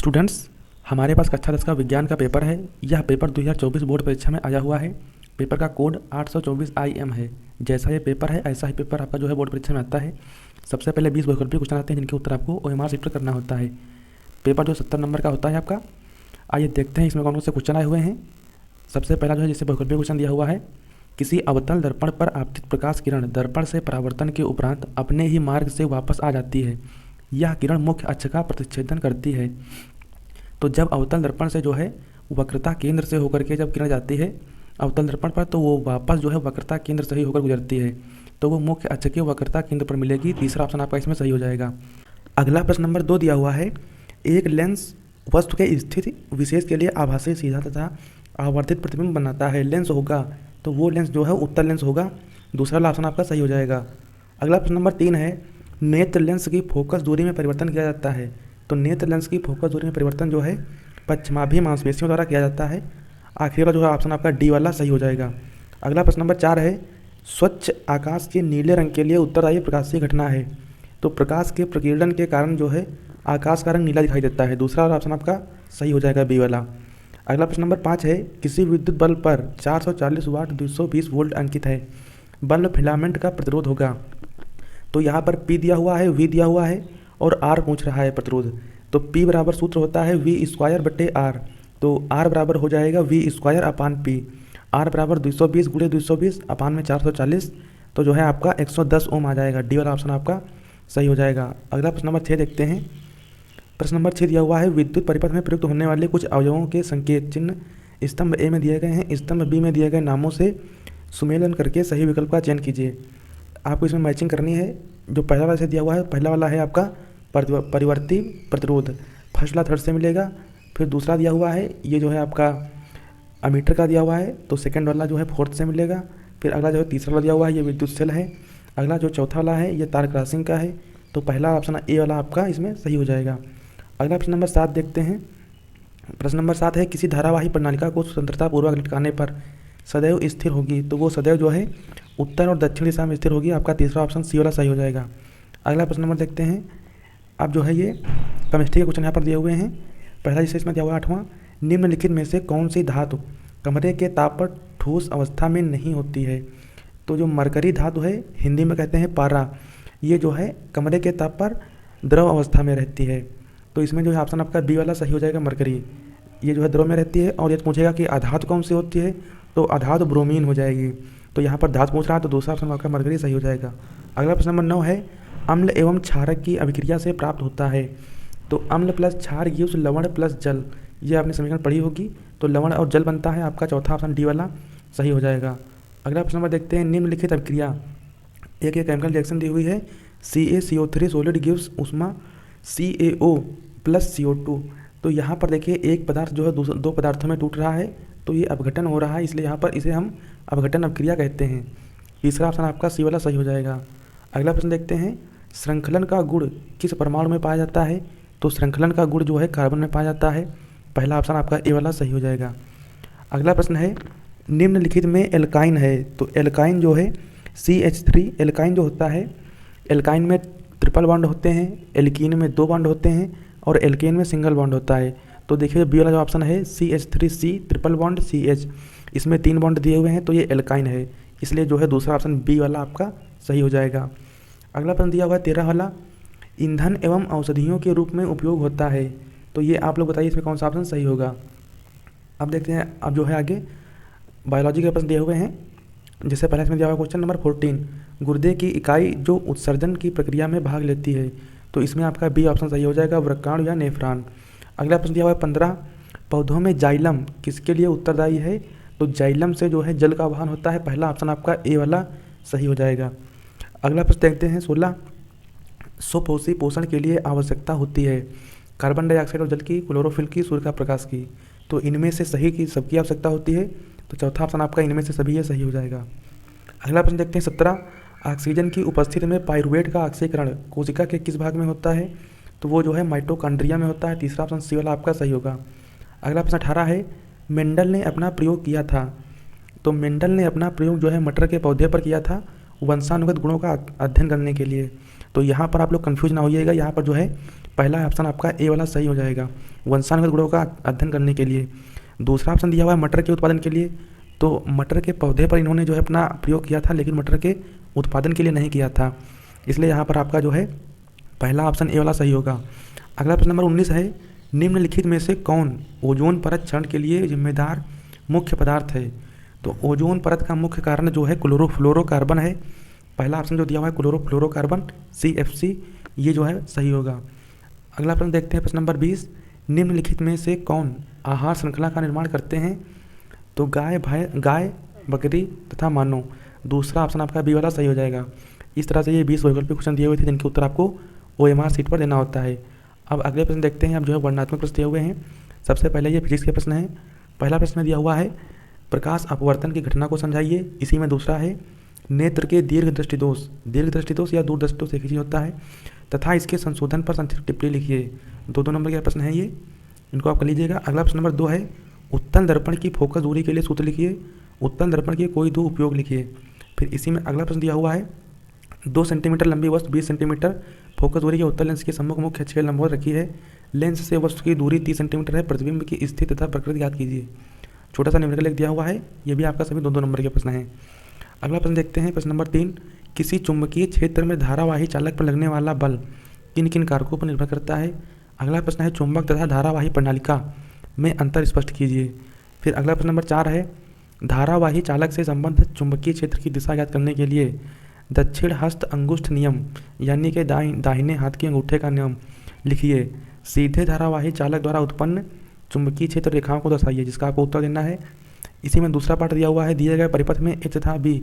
Students, हमारे पास कक्षा 10 का विज्ञान का पेपर है। यह पेपर 2024 बोर्ड परीक्षा में आया हुआ है। पेपर का कोड 824 IM है। जैसा ये पेपर है ऐसा ही पेपर आपका जो है बोर्ड परीक्षा में आता है। सबसे पहले 20 वैकल्पिक क्वेश्चन आते हैं जिनके उत्तर आपको OMR शीट पर करना होता है। पेपर जो 70 नंबर का होता है आपका। आइए देखते हैं इसमें कौन कौन से क्वेश्चन आए हुए हैं। सबसे पहला जो है जिससे वैकल्पिक क्वेश्चन दिया हुआ है, किसी अवतल दर्पण पर आपतित प्रकाश किरण दर्पण से परावर्तन के उपरांत अपने ही मार्ग से वापस आ जाती है। यह किरण मुख्य अक्ष का प्रतिच्छेदन करती है। तो जब अवतल दर्पण से जो है वक्रता केंद्र से होकर के जब किरण जाती है अवतल दर्पण पर, तो वो वापस जो है वक्रता केंद्र से ही होकर गुजरती है, तो वो मुख्य अक्ष के वक्रता केंद्र पर मिलेगी। तीसरा ऑप्शन आपका इसमें सही हो जाएगा। अगला प्रश्न नंबर 2 दिया हुआ है, एक लेंस वस्तु के स्थिति विशेष के लिए आभासी सीधा तथा आवर्धित प्रतिबिंब बनाता है। लेंस होगा तो वो लेंस जो है उत्तल लेंस होगा। दूसरा वाला ऑप्शन आपका सही हो जाएगा। अगला प्रश्न नंबर 3 है, नेत्र लेंस की फोकस दूरी में परिवर्तन किया जाता है। तो नेत्र लेंस की फोकस दूरी में परिवर्तन जो है पश्चिमाभी मांसपेशियों द्वारा किया जाता है। आखिरी वाला जो है ऑप्शन आपका डी वाला सही हो जाएगा। अगला प्रश्न नंबर 4 है, स्वच्छ आकाश के नीले रंग के लिए उत्तरदायी प्रकाशीय घटना है। तो प्रकाश के प्रकीर्णन के कारण जो है आकाश का रंग नीला दिखाई देता है। दूसरा वाला ऑप्शन आपका सही हो जाएगा, बी वाला। अगला प्रश्न नंबर 5 है, किसी विद्युत बल्ब पर 440 वाट 220 वोल्ट अंकित है। बल्ब फिलामेंट का प्रतिरोध होगा। तो यहाँ पर P दिया हुआ है, V दिया हुआ है और R पूछ रहा है प्रतिरोध। तो P बराबर सूत्र होता है V²/R। तो R बराबर हो जाएगा V²/P। R बराबर 220 × 220 अपान में 440, तो जो है आपका 110 ओम आ जाएगा। डी वाला ऑप्शन आपका सही हो जाएगा। अगला प्रश्न नंबर 6 देखते हैं। प्रश्न नंबर 6 दिया हुआ है, विद्युत परिपथ में प्रयुक्त होने वाले कुछ अवयवों के संकेत चिन्ह स्तंभ ए में दिए गए हैं। स्तंभ बी में दिए गए नामों से सुमेलन करके सही विकल्प का चयन कीजिए। आपको इसमें मैचिंग करनी है। जो पहला वाला से दिया हुआ है, पहला वाला है आपका परिवर्ती प्रतिरोध, फर्स्ट वाला थर्ड से मिलेगा। फिर दूसरा दिया हुआ है ये जो है आपका अमीटर का दिया हुआ है, तो सेकंड वाला जो है फोर्थ से मिलेगा। फिर अगला जो है तीसरा वाला दिया हुआ है ये विद्युत सेल है। अगला जो चौथा वाला है ये तार क्रॉसिंग का है। तो पहला ऑप्शन ए वाला आपका इसमें सही हो जाएगा। अगला प्रश्न नंबर 7 देखते हैं। प्रश्न नंबर 7 है, किसी धारावाही प्रणालिका को स्वतंत्रतापूर्वक लटकाने पर सदैव स्थिर होगी। तो वो सदैव जो है उत्तर और दक्षिण दिशा में स्थिर होगी। आपका तीसरा ऑप्शन सी वाला सही हो जाएगा। अगला प्रश्न नंबर देखते हैं। अब जो है ये केमिस्ट्री के क्वेश्चन यहाँ पर दिए हुए हैं। पहला जिससे इसमें दिया हुआ 8वां, निम्नलिखित में से कौन सी धातु कमरे के ताप पर ठोस अवस्था में नहीं होती है। तो जो मरकरी धातु है, हिंदी में कहते हैं पारा, ये जो है कमरे के ताप पर द्रव अवस्था में रहती है। तो इसमें जो है ऑप्शन आपका बी वाला सही हो जाएगा, मरकरी। ये जो है द्रव में रहती है। और ये पूछेगा कि अधातु कौन सी होती है, तो अधातु ब्रोमीन हो जाएगी। तो यहाँ पर धातु पूछ रहा है तो दूसरा ऑप्शन आपका मरकरी सही हो जाएगा। अगला प्रश्न नंबर 9 है, अम्ल एवं क्षारक की अभिक्रिया से प्राप्त होता है। तो अम्ल प्लस क्षार गिव्स लवण प्लस जल, ये आपने समीकरण पढ़ी होगी। तो लवण और जल बनता है। आपका चौथा ऑप्शन डी वाला सही हो जाएगा। अगला प्रश्न नंबर देखते हैं, निम्नलिखित अभिक्रिया एक केमिकल रिएक्शन दी हुई है। CaCO3 सॉलिड गिव्स उष्मा CaO प्लस CO2। तो यहाँ पर देखिए एक पदार्थ जो है दो पदार्थों में टूट रहा है, तो ये अपघटन हो रहा है, इसलिए यहाँ पर इसे हम अपघटन अभिक्रिया कहते हैं। तीसरा ऑप्शन आपका सी वाला सही हो जाएगा। अगला प्रश्न देखते हैं, श्रृंखलन का गुण किस परमाणु में पाया जाता है। तो श्रृंखलन का गुण जो है कार्बन में पाया जाता है। पहला ऑप्शन आपका ए वाला सही हो जाएगा। अगला प्रश्न है, निम्नलिखित में एल्काइन है। तो एल्काइन जो है CH3 एल्काइन जो होता है, एल्काइन में ट्रिपल बॉन्ड होते हैं, एल्कीन में 2 बॉन्ड होते हैं और एल्केन में सिंगल बॉन्ड होता है। तो देखिए बी वाला जो ऑप्शन है CH3C ट्रिपल बॉन्ड CH, इसमें 3 बॉन्ड दिए हुए हैं, तो ये एल्काइन है, इसलिए जो है दूसरा ऑप्शन बी वाला आपका सही हो जाएगा। अगला प्रश्न दिया हुआ है 13 वाला, ईंधन एवं औषधियों के रूप में उपयोग होता है। तो ये आप लोग बताइए इसमें कौन सा ऑप्शन सही होगा। अब देखते हैं, अब जो है आगे बायोलॉजी के प्रश्न दिए हुए हैं। जैसे पहले इसमें दिया हुआ क्वेश्चन नंबर 14, गुर्दे की इकाई जो उत्सर्जन की प्रक्रिया में भाग लेती है। तो इसमें आपका बी ऑप्शन सही हो जाएगा, वृक्काणु या नेफ्रॉन। अगला प्रश्न दिया हुआ है 15, पौधों में जाइलम किसके लिए उत्तरदायी है। तो जाइलम से जो है जल का वहन होता है। पहला ऑप्शन आपका ए वाला सही हो जाएगा। अगला प्रश्न देखते हैं 16, सुपोषी पोषण के लिए आवश्यकता होती है कार्बन डाइऑक्साइड और जल की, क्लोरोफिल की, सूर्य का प्रकाश की। तो इनमें से सही की सबकी आवश्यकता होती है। तो चौथा ऑप्शन आपका इनमें से सभी है, सही हो जाएगा। अगला प्रश्न देखते हैं 17, ऑक्सीजन की उपस्थिति में पाइरुवेट का ऑक्सीकरण कोशिका के किस भाग में होता है। तो वो जो है माइटोकॉन्ड्रिया में होता है। तीसरा ऑप्शन सी वाला आपका सही होगा। अगला प्रश्न 18 है, मेंडल ने अपना प्रयोग किया था। तो मेंडल ने अपना प्रयोग जो है मटर के पौधे पर किया था वंशानुगत गुणों का अध्ययन करने के लिए। तो यहाँ पर आप लोग कन्फ्यूज ना होइएगा, यहाँ पर जो है पहला ऑप्शन आपका ए वाला सही हो जाएगा, वंशानुगत गुणों का अध्ययन करने के लिए। दूसरा ऑप्शन दिया हुआ है मटर के उत्पादन के लिए, तो मटर के पौधे पर इन्होंने जो है अपना प्रयोग किया था, लेकिन मटर के उत्पादन के लिए नहीं किया था, इसलिए यहाँ पर आपका जो है पहला ऑप्शन ए वाला सही होगा। अगला प्रश्न नंबर 19 है, निम्नलिखित में से कौन ओजोन परत क्षरण के लिए जिम्मेदार मुख्य पदार्थ है? तो ओजोन परत का मुख्य कारण जो है क्लोरोफ्लोरोकार्बन है। पहला ऑप्शन जो दिया हुआ है क्लोरोफ्लोरोकार्बन CFC, ये जो है सही होगा। अगला प्रश्न देखते हैं, प्रश्न नंबर 20, निम्नलिखित में से कौन आहार श्रृंखला का निर्माण करते हैं? तो गाय, बकरी तथा मानव। दूसरा ऑप्शन आपका बी वाला सही हो जाएगा। इस तरह से ये 20 वैकल्पिक क्वेश्चन दिए हुए थे, जिनके उत्तर आपको OMR सीट पर देना होता है। अब अगले प्रश्न देखते हैं, अब जो है वर्णनात्मक प्रश्न दिए हुए हैं। सबसे पहले ये फिजिक्स के प्रश्न है। पहला प्रश्न दिया हुआ है, प्रकाश अपवर्तन की घटना को समझाइए। इसी में दूसरा है, नेत्र के दीर्घ दृष्टि दोष या दूरदृष्टि दोष एक ही चीज होता है, तथा इसके संशोधन पर संक्षिप्त टिप्पणी लिखिए। 2 नंबर का प्रश्न है ये, इनको आप कर लीजिएगा। अगला प्रश्न नंबर 2 है, उत्तल दर्पण की फोकस दूरी के लिए सूत्र लिखिए। उत्तल दर्पण के कोई 2 उपयोग लिखिए। फिर इसी में अगला प्रश्न दिया हुआ है, 2 सेंटीमीटर लंबी वस्तु 20 सेंटीमीटर फोकस दूरी के उत्तल लेंस के सम्मुख मुख्य अक्ष के लंबवत रखी है। लेंस से वस्तु की दूरी 30 सेंटीमीटर है। प्रतिबिंब की स्थिति तथा प्रकृति याद कीजिए। छोटा सा निम्नलिखित दिया हुआ है, ये भी आपका सभी 2 नंबर के प्रश्न हैं। अगला प्रश्न देखते हैं, प्रश्न नंबर 3, किसी चुंबकीय क्षेत्र में धारावाही चालक पर लगने वाला बल किन किन कारकों पर निर्भर करता है? अगला प्रश्न है, चुंबक तथा धारावाही प्रणालिका में अंतर स्पष्ट कीजिए। फिर अगला प्रश्न नंबर 4 है, धारावाही चालक से संबंधित चुंबकीय क्षेत्र की दिशा ज्ञात करने के लिए दक्षिण हस्त अंगुष्ठ नियम यानी कि दाहिने हाथ के अंगूठे का नियम लिखिए। सीधे धारावाही चालक द्वारा उत्पन्न चुंबकीय क्षेत्र रेखाओं को दर्शाइए, जिसका आपको उत्तर देना है। इसी में दूसरा पार्ट दिया हुआ है, दिए गए परिपथ में A तथा B,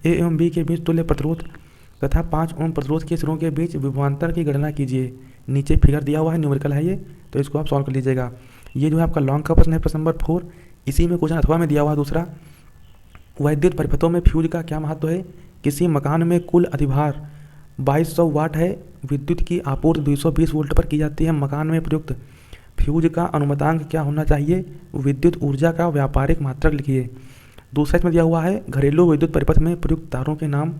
A एवं B के बीच तुल्य प्रतिरोध तथा 5 ओम प्रतिरोध के सिरों के बीच विभवांतर की गणना कीजिए। नीचे फिगर दिया हुआ है, न्यूमेरिकल है ये, तो इसको आप सॉल्व कर लीजिएगा। ये जो है आपका लॉन्ग का प्रश्न है, प्रश्न नंबर 4। इसी में क्वेश्चन अथवा में दिया हुआ दूसरा, वैद्युत परिपथों में फ्यूज का क्या महत्व है? किसी मकान में कुल अधिभार 2200 वाट है। विद्युत की आपूर्ति 220 वोल्ट पर की जाती है। मकान में प्रयुक्त फ्यूज का अनुमतांक क्या होना चाहिए? विद्युत ऊर्जा का व्यापारिक मात्रक लिखिए। दूसरा इसमें दिया हुआ है, घरेलू विद्युत परिपथ में प्रयुक्त तारों के नाम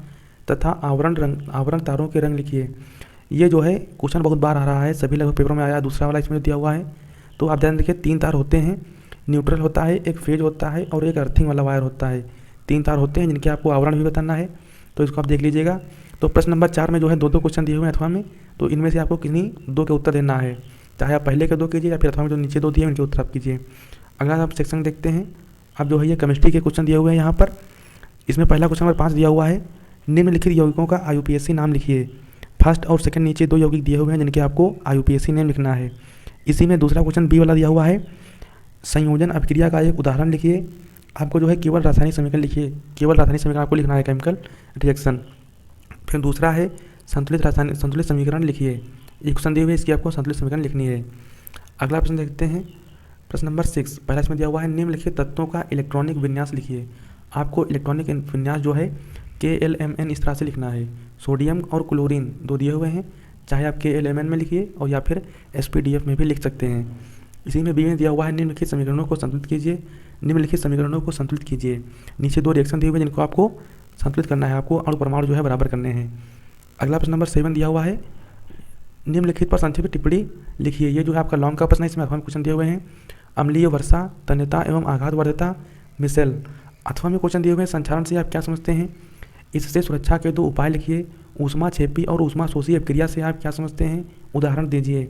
तथा आवरण तारों के रंग लिखिए। ये जो है क्वेश्चन बहुत बार आ रहा है, सभी लगभग पेपरों में आया। दूसरा वाला इसमें दिया हुआ है, तो आप ध्यान रखिए, 3 तार होते हैं, न्यूट्रल होता है, एक फेज होता है और एक अर्थिंग वाला वायर होता है। 3 तार होते हैं जिनके आपको आवरण भी बताना है, तो इसको आप देख लीजिएगा। तो प्रश्न नंबर 4 में जो है 2 क्वेश्चन दिए हुए हैं अथवा में, तो इनमें से आपको किन्हीं 2 के उत्तर देना है, चाहे आप पहले के 2 कीजिए या फिर अथवा में जो नीचे 2 दिए उनके उत्तर आप कीजिए। अगला आप सेक्शन देखते हैं। अब जो है ये केमिस्ट्री के क्वेश्चन दिए हुए हैं यहाँ पर। इसमें पहला क्वेश्चन नंबर 5 दिया हुआ है, निम्नलिखित यौगिकों का IUPAC नाम लिखिए। फर्स्ट और सेकंड नीचे 2 यौगिक दिए हुए हैं जिनके आपको IUPAC नेम लिखना है। इसी में दूसरा क्वेश्चन बी वाला दिया हुआ है, संयोजन अभिक्रिया का एक उदाहरण लिखिए। आपको जो है केवल रासायनिक समीकरण लिखिए, केवल रासायनिक समीकरण आपको लिखना है, केमिकल रिएक्शन। फिर दूसरा है संतुलित समीकरण लिखिए। एक क्वेश्चन दिए हुए, इसकी आपको संतुलित समीकरण लिखनी है। अगला प्रश्न देखते हैं, प्रश्न नंबर 6। पहला इसमें दिया हुआ है, निम्नलिखित तत्वों का इलेक्ट्रॉनिक विन्यास लिखिए। आपको इलेक्ट्रॉनिक विन्यास जो है KLMN इस तरह से लिखना है। सोडियम और क्लोरीन 2 दिए हुए हैं, चाहे आप KLMN में लिखिए और या फिर SPDF में भी लिख सकते हैं। इसी में बी में दिया हुआ है, निम्नलिखित समीकरणों को संतुलित कीजिए। निम्नलिखित समीकरणों को संतुलित कीजिए। नीचे 2 रिएक्शन दिए हुए जिनको आपको संतुलित करना है, आपको अणु परमाणु जो है बराबर करने हैं। अगला प्रश्न नंबर 7 दिया हुआ है, निम्नलिखित पर संक्षिप्त टिप्पणी लिखिए। ये जो है आपका लॉन्ग का प्रश्न है, इसमें अथवा में क्वेश्चन दिए हुए हैं, अम्लीय वर्षा, तन्यता एवं आघातवर्धता मिसेल। अथवा में क्वेश्चन दिए हुए हैं, संक्षारण से आप क्या समझते हैं? इससे सुरक्षा के 2 उपाय लिखिए। ऊष्मा छेपी और ऊष्मा शोषी अभिक्रिया से आप क्या समझते हैं? उदाहरण दीजिए।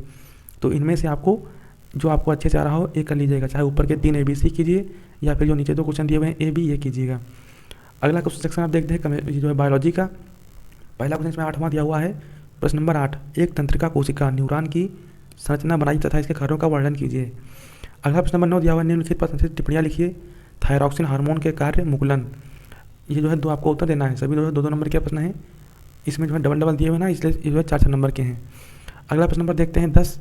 तो इनमें से आपको जो आपको अच्छे से आ रहा हो एक कर लीजिएगा, चाहे ऊपर के 3 ABC कीजिए या फिर जो नीचे 2 क्वेश्चन दिए हुए हैं AB ये कीजिएगा। अगला क्वेश्चन सेक्शन आप देखते हैं जो है बायोलॉजी का। पहला क्वेश्चन इसमें 8वां दिया हुआ है, प्रश्न नंबर 8, एक तंत्रिका कोशिका न्यूरॉन की संरचना बनाई तथा इसके कार्यों का वर्णन कीजिए। अगला प्रश्न नंबर 9 दिया हुआ है, निम्नलिखित पर संक्षिप्त टिप्पणियाँ लिखिए। थायरॉक्सिन हार्मोन के कार्य मुकुलन। ये जो है 2 आपको उत्तर देना है, सभी जो है 2 नंबर के प्रश्न हैं। इसमें जो है डबल दिए हुए ना, इसलिए ये जो है 4 नंबर के हैं। अगला प्रश्न नंबर देखते हैं 10,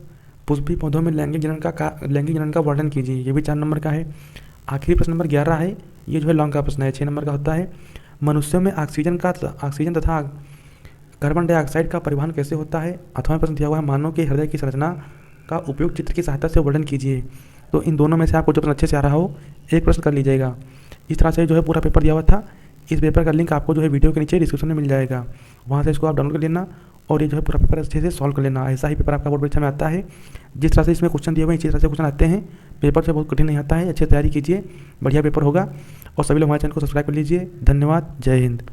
पुष्पी पौधों में लैंगिक जनन का वर्णन कीजिए। ये भी 4 नंबर का है। आखिरी प्रश्न नंबर 11 है, ये जो है लॉन्ग का प्रश्न है, 6 नंबर का होता है। मनुष्यों में ऑक्सीजन तथा कार्बन डाइऑक्साइड का परिवहन कैसे होता है? अथवा प्रश्न दिया हुआ है, मानव के हृदय की संरचना का उपयोग चित्र की सहायता से वर्णन कीजिए। तो इन दोनों में से आपको जो प्रश्न अच्छे से आ रहा हो एक प्रश्न कर लीजिएगा। इस तरह से जो है पूरा पेपर दिया हुआ था इस पेपर का लिंक आपको जो है वीडियो के नीचे डिस्क्रिप्शन में मिल जाएगा, वहाँ से इसको आप डाउनलोड कर लेना और ये जो है पूरा पेपर अच्छे से सॉल्व कर लेना। ऐसा ही पेपर आपका बोर्ड परीक्षा में आता है। जिस तरह से इसमें क्वेश्चन दिए हुए हैं इसी तरह से क्वेश्चन आते हैं। पेपर से बहुत कठिन नहीं आता है। अच्छे तैयारी कीजिए, बढ़िया पेपर होगा। और सभी लोग हमारे चैनल को सब्सक्राइब कर लीजिए। धन्यवाद। जय हिंद।